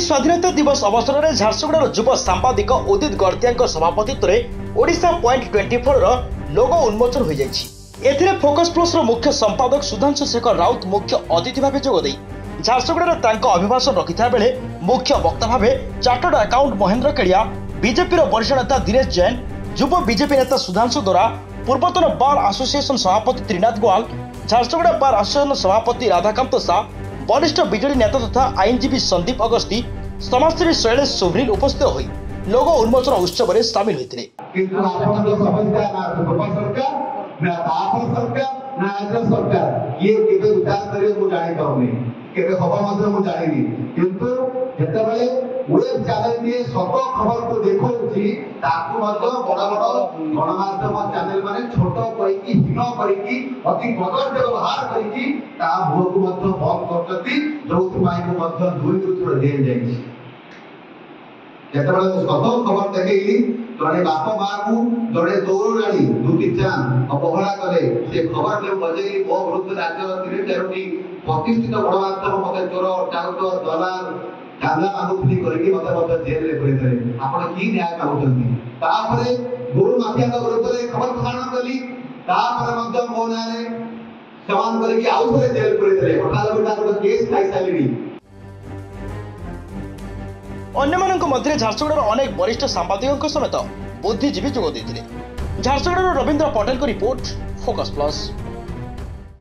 आज स्वाधीनता दिवस अवसर में झारसुगुड़ार युव सांबादिक उदित गड़तिया सभापतित्व में ओडिशा पॉइंट 24 लोगो उन्मोचन हो जाए। फोकस प्लस मुख्य संपादक सुधांशु शेखर राउत मुख्य अतिथि भाव जोगदे झारसुगुड़ार अभिभाषण रखिता बेले मुख्य वक्ता भाव चार्टर्ड अकाउंट महेंद्र केड़िया, बीजेपी वरिष्ठ नेता दिनेश जैन, युव बीजेपी नेता सुधांशु दोरा, पूर्वतन बार एसोसिएशन सभापति त्रिनाथ गोयल, झारसुगुड़ा बार एसोसिएशन सभापति राधाकांत शाह, वरिष्ठ बीजेडी नेता तथा आईनजीवी संदीप अगस्ती, समाजसेवी शैलेश सुभ्रील उपस्थित होई लोगो उन्मोचन उत्सव में सामिल होते। वेब चैनल के सब खबर को देखौछि ताकू मध्य बड़ बड़ गणमाध्यम चैनल माने छोट करिकी हीन करिकी अति बदल व्यवहार करिकी ता भोग मध्य बंद करछथि जोथि माई को मध्य दुई दुथुर देल जाइछि। जेतबेले सब खबर देखैली जने बाप मां को जने तोरणाली दुति चान अवहेला करे से खबर ले बजेली बो विरुद्ध राज्य तीन चारोटी प्रतिष्ठित गणमाध्यम मते चोर टाउटर दलाल गांजा मागुथली करके मते जेल रे भरे दे आपण की न्याय मागुथंती तापरे गुरु माफिया का विरुद्ध रे खबर प्रसारण कली तापरे मध्य मोनारे समान करके आउ थरे जेल भरे दे अठाला बेटा को केस खाई सालिनी। अन्यमानक मध्य झारसुगुड़ार अनेक वरिष्ठ सांबादिकों समेत बुद्धिजीवी जोग देते। झारसुगुड़ार रवींद्र पटेल को रिपोर्ट, फोकस प्लस।